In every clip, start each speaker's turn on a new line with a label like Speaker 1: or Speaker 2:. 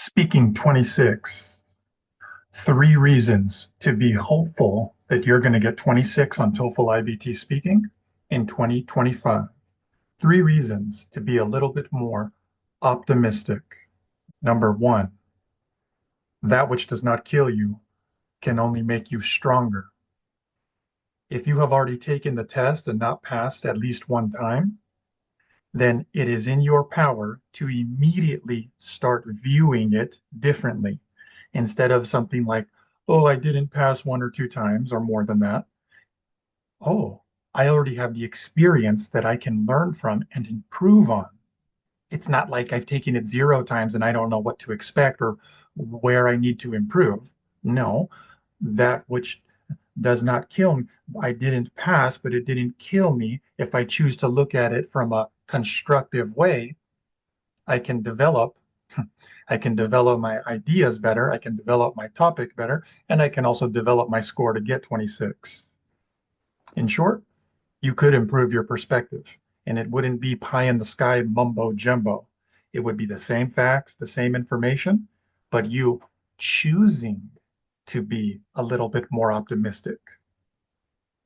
Speaker 1: Speaking 26, three reasons to be hopeful that you're going to get 26 on TOEFL IBT speaking in 2025. Three reasons to be a little bit more optimistic. Number one, that which does not kill you can only make you stronger. If you have already taken the test and not passed at least one time, then it is in your power to immediately start viewing it differently. Instead of something like, oh, I didn't pass one or two times or more than that. Oh, I already have the experience that I can learn from and improve on. It's not like I've taken it zero times and I don't know what to expect or where I need to improve. No, that which does not kill me. I didn't pass, but it didn't kill me. If I choose to look at it from a constructive way, I can develop. I can develop my ideas better. I can develop my topic better, and I can also develop my score to get 26. In short, you could improve your perspective, and it wouldn't be pie in the sky mumbo jumbo. It would be the same facts, the same information, but you choosing to be a little bit more optimistic.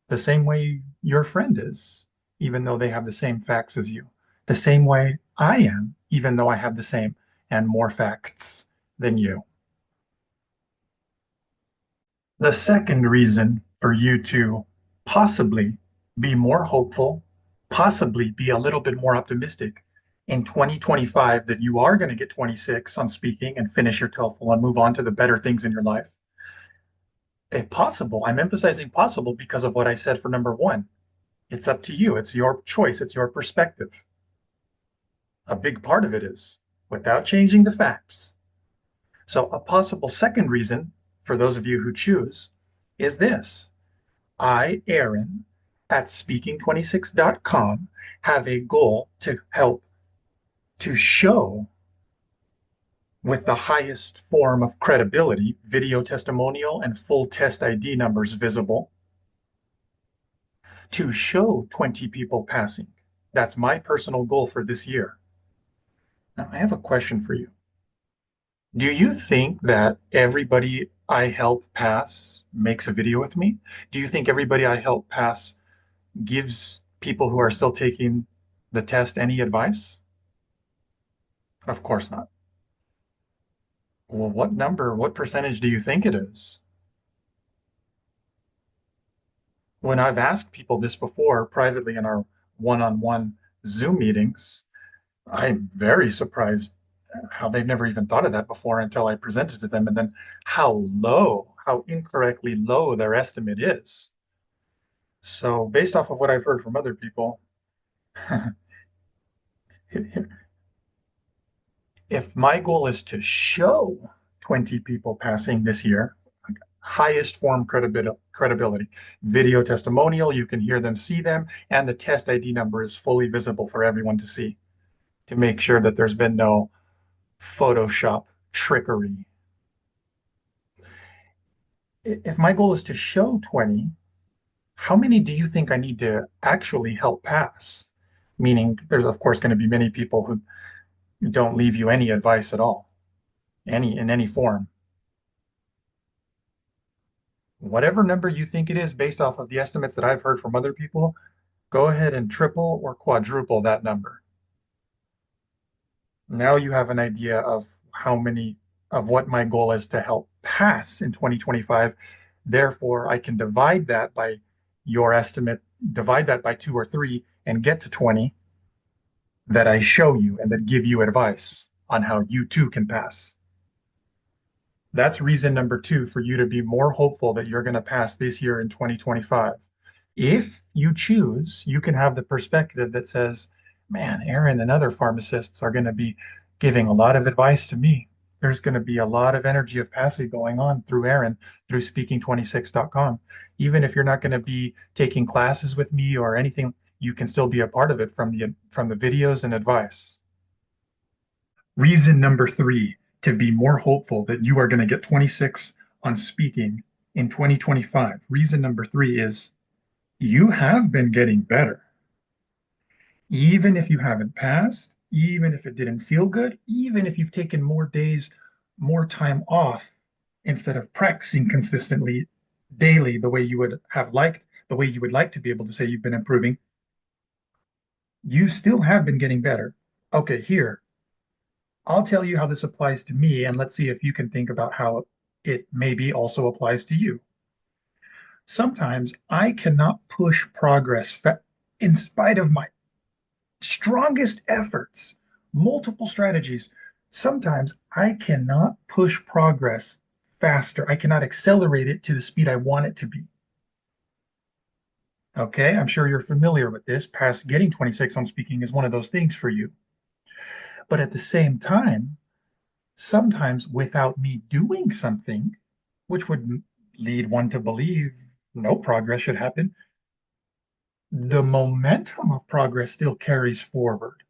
Speaker 1: The same way your friend is, even though they have the same facts as you. The same way I am, even though I have the same and more facts than you. The second reason for you to possibly be more hopeful, possibly be a little bit more optimistic in 2025 that you are going to get 26 on speaking and finish your TOEFL and move on to the better things in your life. I'm emphasizing possible because of what I said for number one. It's up to you. It's your choice. It's your perspective. A big part of it is without changing the facts. So, a possible second reason for those of you who choose is this. I, Aaron, at speaking26.com, have a goal to help to show with the highest form of credibility, video testimonial and full test ID numbers visible, to show 20 people passing. That's my personal goal for this year. Now, I have a question for you. Do you think that everybody I help pass makes a video with me? Do you think everybody I help pass gives people who are still taking the test any advice? Of course not. Well, what percentage do you think it is? When I've asked people this before privately in our one-on-one Zoom meetings, I'm very surprised how they've never even thought of that before until I presented to them, and then how incorrectly low their estimate is. So, based off of what I've heard from other people, if my goal is to show 20 people passing this year, highest form credibility, video testimonial, you can hear them, see them, and the test ID number is fully visible for everyone to see to make sure that there's been no Photoshop trickery. If my goal is to show 20, how many do you think I need to actually help pass? Meaning, there's of course going to be many people who don't leave you any advice at all, in any form. Whatever number you think it is based off of the estimates that I've heard from other people, go ahead and triple or quadruple that number. Now you have an idea of what my goal is to help pass in 2025. Therefore, I can divide that by your estimate, divide that by two or three, and get to 20 that I show you and that give you advice on how you too can pass. That's reason number two for you to be more hopeful that you're going to pass this year in 2025. If you choose, you can have the perspective that says, man, Aaron and other pharmacists are going to be giving a lot of advice to me. There's going to be a lot of energy of passing going on through Aaron, through speaking26.com. Even if you're not going to be taking classes with me or anything, you can still be a part of it from the videos and advice. Reason number three to be more hopeful that you are going to get 26 on speaking in 2025. Reason number three is you have been getting better. Even if you haven't passed, even if it didn't feel good, even if you've taken more days more time off instead of practicing consistently daily the way you would have liked, the way you would like to be able to say you've been improving, you still have been getting better. Okay, here, I'll tell you how this applies to me, and let's see if you can think about how it maybe also applies to you. Sometimes I cannot push progress in spite of my strongest efforts, multiple strategies. Sometimes I cannot push progress faster. I cannot accelerate it to the speed I want it to be. Okay, I'm sure you're familiar with this. Past getting 26 on speaking is one of those things for you. But at the same time, sometimes without me doing something, which would lead one to believe no progress should happen, the momentum of progress still carries forward.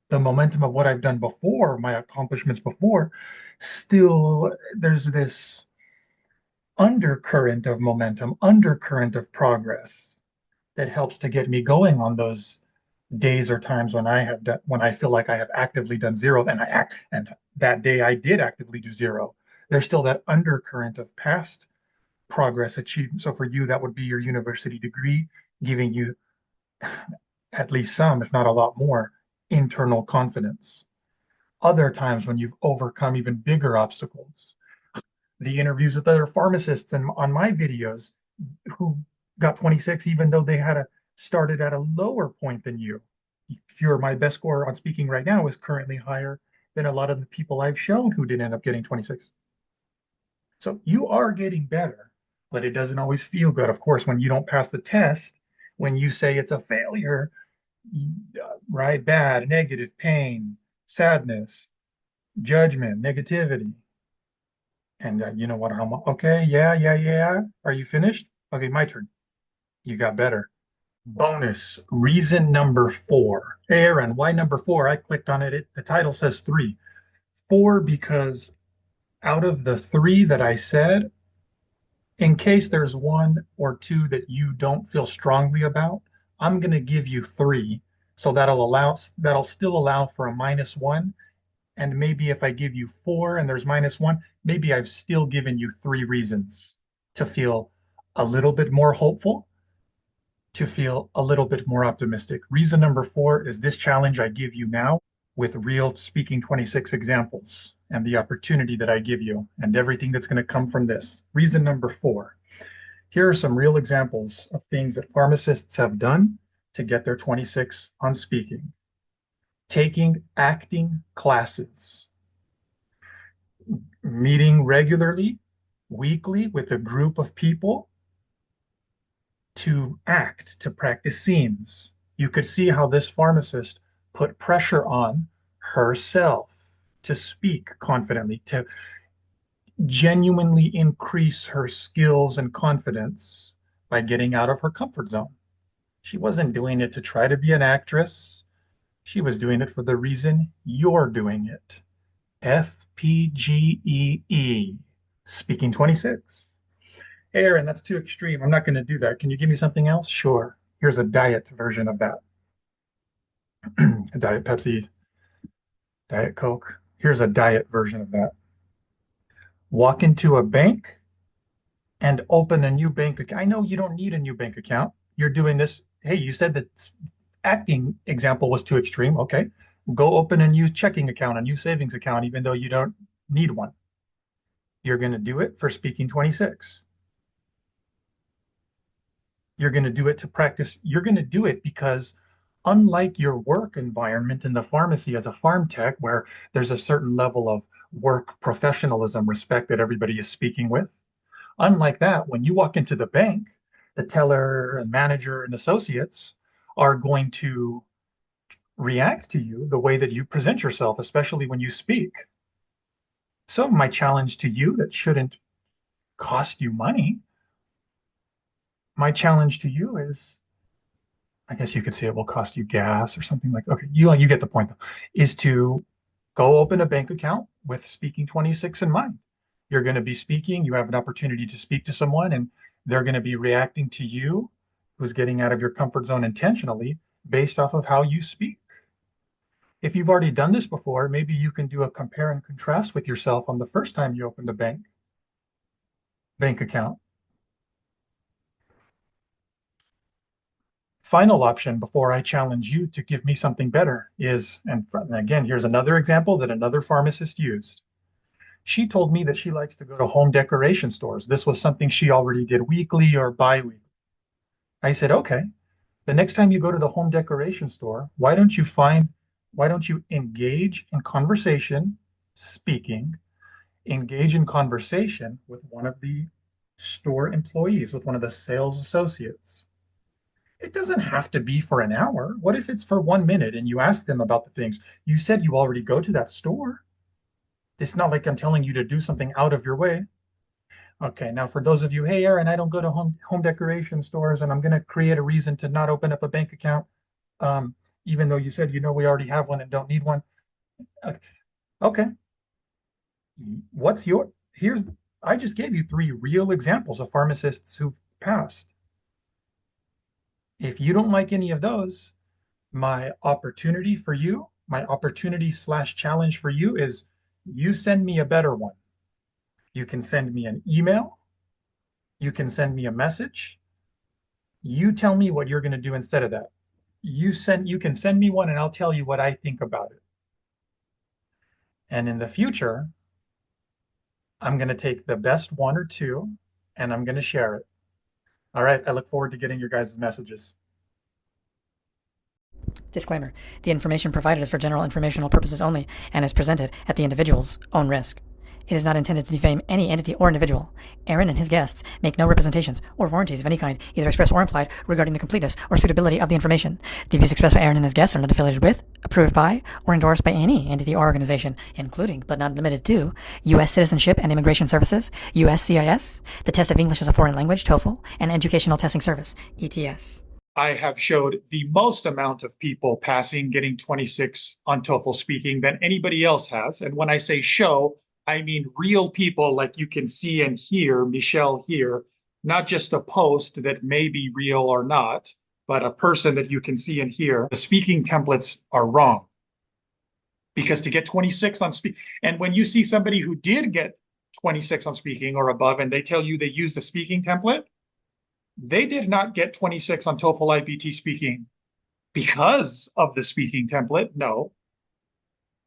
Speaker 1: The momentum of what I've done before, my accomplishments before, still there's this undercurrent of momentum, undercurrent of progress that helps to get me going on those days or times when I have done, when I feel like I have actively done zero and I act and that day I did actively do zero. There's still that undercurrent of past progress achieved. So for you, that would be your university degree, giving you at least some, if not a lot more, internal confidence. Other times when you've overcome even bigger obstacles, the interviews with other pharmacists and on my videos who got 26 even though they had started at a lower point than you. My best score on speaking right now is currently higher than a lot of the people I've shown who didn't end up getting 26. So you are getting better, but it doesn't always feel good. Of course, when you don't pass the test, when you say it's a failure, right? Bad, negative, pain, sadness, judgment, negativity. And you know what? I'm okay. Yeah, yeah, yeah. Are you finished? Okay, my turn. You got better. Bonus reason number four. Hey, Aaron, why number four? I clicked on it. The title says three. Four because out of the three that I said, in case there's one or two that you don't feel strongly about, I'm going to give you three. So that'll still allow for a -1. And maybe if I give you four and there's -1, maybe I've still given you three reasons to feel a little bit more hopeful, to feel a little bit more optimistic. Reason number four is this challenge I give you now with real speaking 26 examples and the opportunity that I give you and everything that's going to come from this. Reason number four. Here are some real examples of things that pharmacists have done to get their 26 on speaking. Taking acting classes, meeting regularly, weekly with a group of people to act, to practice scenes. You could see how this pharmacist put pressure on herself to speak confidently, to genuinely increase her skills and confidence by getting out of her comfort zone. She wasn't doing it to try to be an actress. She was doing it for the reason you're doing it. FPGEE, speaking 26. Hey, Aaron, that's too extreme. I'm not going to do that. Can you give me something else? Sure. Here's a diet version of that. A Diet Pepsi, Diet Coke. Here's a diet version of that. Walk into a bank and open a new bank account. I know you don't need a new bank account. You're doing this. Hey, you said that acting example was too extreme. Okay. Go open a new checking account, a new savings account, even though you don't need one. You're going to do it for speaking 26. You're going to do it to practice. You're going to do it because unlike your work environment in the pharmacy as a pharm tech, where there's a certain level of work professionalism, respect that everybody is speaking with, unlike that, when you walk into the bank, the teller and manager and associates are going to react to you the way that you present yourself, especially when you speak. So my challenge to you that shouldn't cost you money, my challenge to you is, I guess you could say it will cost you gas or something like, okay, you get the point though, is to go open a bank account with speaking 26 in mind. You're going to be speaking, you have an opportunity to speak to someone, and they're going to be reacting to you, who's getting out of your comfort zone intentionally based off of how you speak. If you've already done this before, maybe you can do a compare and contrast with yourself on the first time you opened a bank account. Final option before I challenge you to give me something better is, and again, here's another example that another pharmacist used. She told me that she likes to go to home decoration stores. This was something she already did weekly or bi-weekly. I said, okay, the next time you go to the home decoration store, why don't you engage in conversation, speaking, engage in conversation with one of the store employees, with one of the sales associates. It doesn't have to be for an hour. What if it's for 1 minute and you ask them about the things? You said you already go to that store. It's not like I'm telling you to do something out of your way. Okay, now for those of you, hey, Aaron, I don't go to home decoration stores and I'm going to create a reason to not open up a bank account, even though you said, we already have one and don't need one. Okay, I just gave you 3 real examples of pharmacists who've passed. If you don't like any of those, my opportunity / challenge for you is you send me a better one. You can send me an email. You can send me a message. You tell me what you're going to do instead of that. You can send me one and I'll tell you what I think about it. And in the future, I'm going to take the best 1 or 2 and I'm going to share it. All right. I look forward to getting your guys' messages.
Speaker 2: Disclaimer. The information provided is for general informational purposes only and is presented at the individual's own risk. It is not intended to defame any entity or individual. Aaron and his guests make no representations or warranties of any kind, either express or implied, regarding the completeness or suitability of the information. The views expressed by Aaron and his guests are not affiliated with, approved by, or endorsed by any entity or organization, including, but not limited to, U.S. Citizenship and Immigration Services, USCIS, the Test of English as a Foreign Language, TOEFL, and Educational Testing Service, ETS.
Speaker 1: I have showed the most amount of people passing, getting 26 on TOEFL speaking than anybody else has. And when I say show, I mean real people like you can see and hear Michelle here, not just a post that may be real or not, but a person that you can see and hear. The speaking templates are wrong. Because to get 26 on speak, and when you see somebody who did get 26 on speaking or above and they tell you they use the speaking template, they did not get 26 on TOEFL IBT speaking because of the speaking template. No,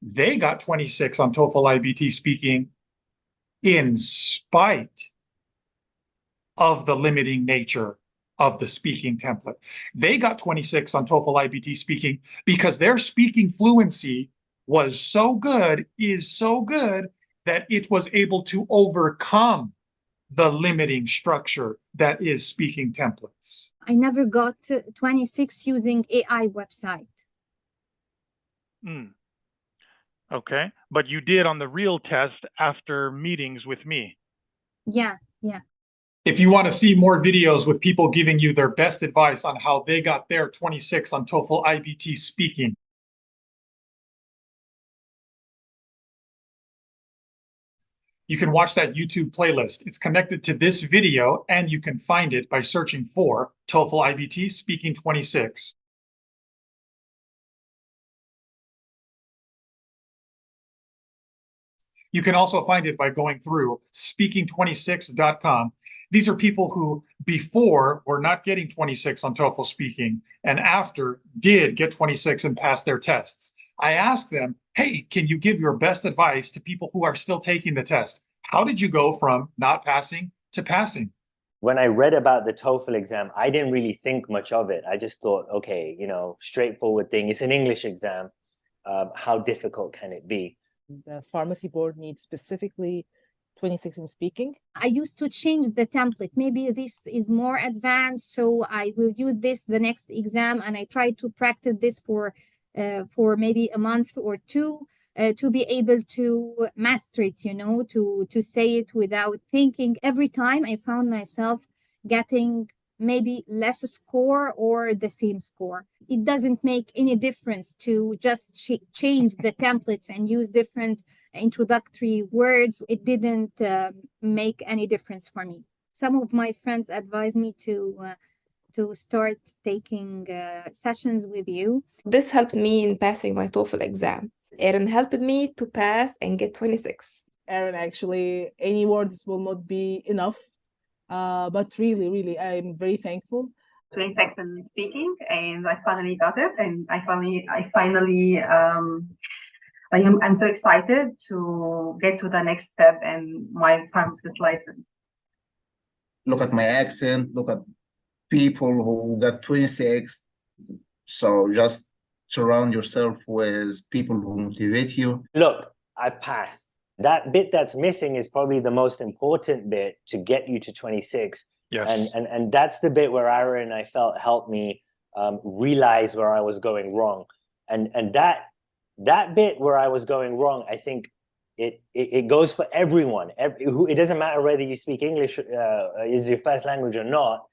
Speaker 1: they got 26 on TOEFL IBT speaking in spite of the limiting nature of the speaking template. They got 26 on TOEFL IBT speaking because their speaking fluency was so good, is so good, that it was able to overcome the limiting structure that is speaking templates.
Speaker 3: I never got 26 using AI website.
Speaker 1: Okay, but you did on the real test after meetings with me.
Speaker 3: Yeah.
Speaker 1: If you want to see more videos with people giving you their best advice on how they got their 26 on TOEFL IBT speaking, you can watch that YouTube playlist. It's connected to this video, and you can find it by searching for TOEFL IBT Speaking 26. You can also find it by going through speaking26.com. These are people who before were not getting 26 on TOEFL speaking and after did get 26 and pass their tests. I asked them, hey, can you give your best advice to people who are still taking the test? How did you go from not passing to passing?
Speaker 4: When I read about the TOEFL exam, I didn't really think much of it. I just thought, okay, straightforward thing. It's an English exam. How difficult can it be?
Speaker 5: The pharmacy board needs specifically 26 in speaking.
Speaker 3: I used to change the template. Maybe this is more advanced, so I will use this the next exam, and I try to practice this for maybe a month or 2 to be able to master it, to say it without thinking. Every time I found myself getting maybe less score or the same score. It doesn't make any difference to just change the templates and use different introductory words. It didn't make any difference for me. Some of my friends advised me to to start taking sessions with you.
Speaker 6: This helped me in passing my TOEFL exam. Erin helped me to pass and get 26.
Speaker 5: Erin, actually, any words will not be enough. But really, I'm very thankful.
Speaker 7: 26 in speaking, and I finally got it, and I'm so excited to get to the next step in my pharmacist license.
Speaker 8: Look at my accent, look at people who got 26. So just surround yourself with people who motivate you.
Speaker 4: Look, I passed. That bit that's missing is probably the most important bit to get you to 26.
Speaker 1: Yes.
Speaker 4: And that's the bit where Aaron, I felt, helped me realize where I was going wrong. And that bit where I was going wrong, I think it goes for everyone. It doesn't matter whether you speak English is your first language or not.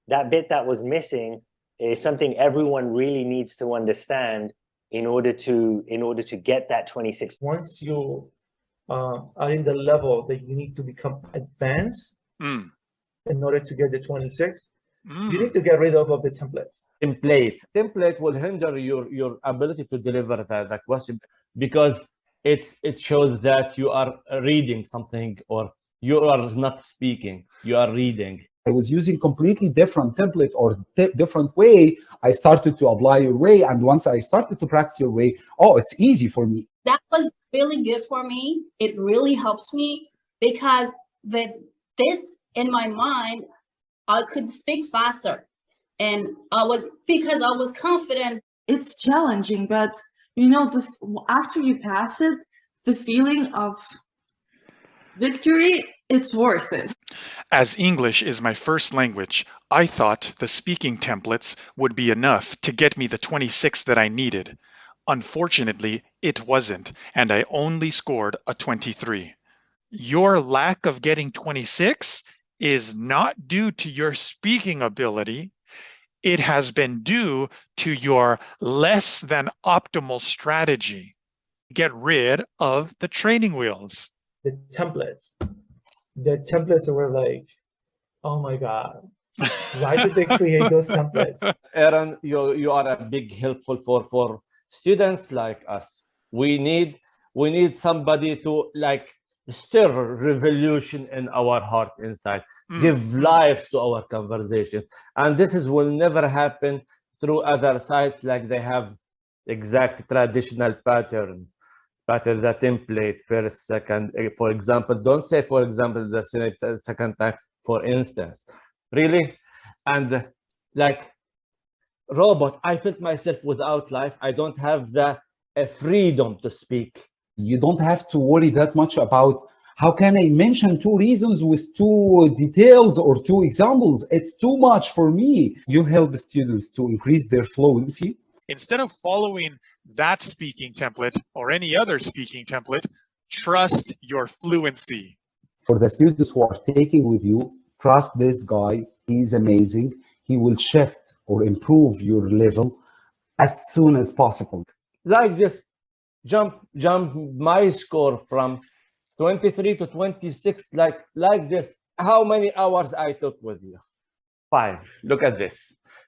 Speaker 4: That bit that was missing is something everyone really needs to understand in order to get that 26.
Speaker 9: Once you are in the level that you need to become advanced in order to get the 26, you need to get rid of the templates.
Speaker 10: Template will hinder your ability to deliver the question, because it shows that you are reading something, or you are not speaking, you are reading.
Speaker 11: I was using completely different template or different way. I started to apply your way, and once I started to practice your way, oh, it's easy for me.
Speaker 12: That was really good for me. It really helps me, because with this in my mind, I could speak faster, and because I was confident.
Speaker 13: It's challenging, but you know, after you pass it, the feeling of victory, it's worth it.
Speaker 1: As English is my first language, I thought the speaking templates would be enough to get me the 26 that I needed. Unfortunately, it wasn't, and I only scored a 23. Your lack of getting 26 is not due to your speaking ability. It has been due to your less than optimal strategy. Get rid of the training wheels.
Speaker 9: The templates were like, oh my God, why did they create those templates?
Speaker 10: Aaron, you are a big helpful for students like us. We need somebody to like stir revolution in our heart inside, give life to our conversation. And this will never happen through other sites, like they have exact traditional pattern, the template, first, second, for example. Don't say, for example, the second time, for instance. Really? And like robot, I felt myself without life. I don't have the freedom to speak.
Speaker 11: You don't have to worry that much about how can I mention 2 reasons with 2 details or 2 examples. It's too much for me. You help students to increase their fluency.
Speaker 1: Instead of following that speaking template or any other speaking template, trust your fluency.
Speaker 11: For the students who are taking with you, trust this guy. He's amazing. He will shift or improve your level as soon as possible.
Speaker 10: Like just jump my score from 23 to 26, like this. How many hours I took with you? 5. Look at this.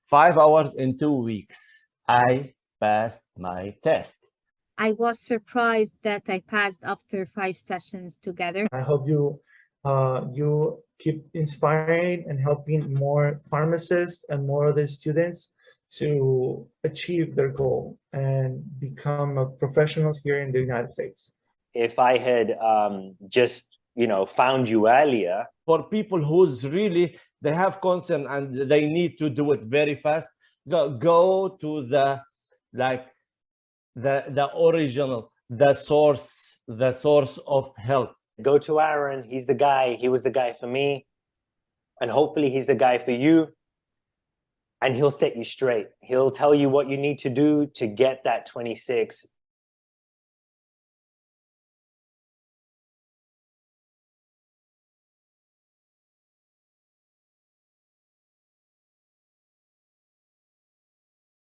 Speaker 10: 5 hours in 2 weeks. I passed my test.
Speaker 3: I was surprised that I passed after 5 sessions together.
Speaker 9: I hope you keep inspiring and helping more pharmacists and more other students to achieve their goal and become a professional here in the United States.
Speaker 4: If I had just, found you earlier.
Speaker 10: For people who's really, they have concern and they need to do it very fast, go to the original, the source of help.
Speaker 4: Go to Aaron. He's the guy. He was the guy for me, and hopefully he's the guy for you. And he'll set you straight. He'll tell you what you need to do to get that 26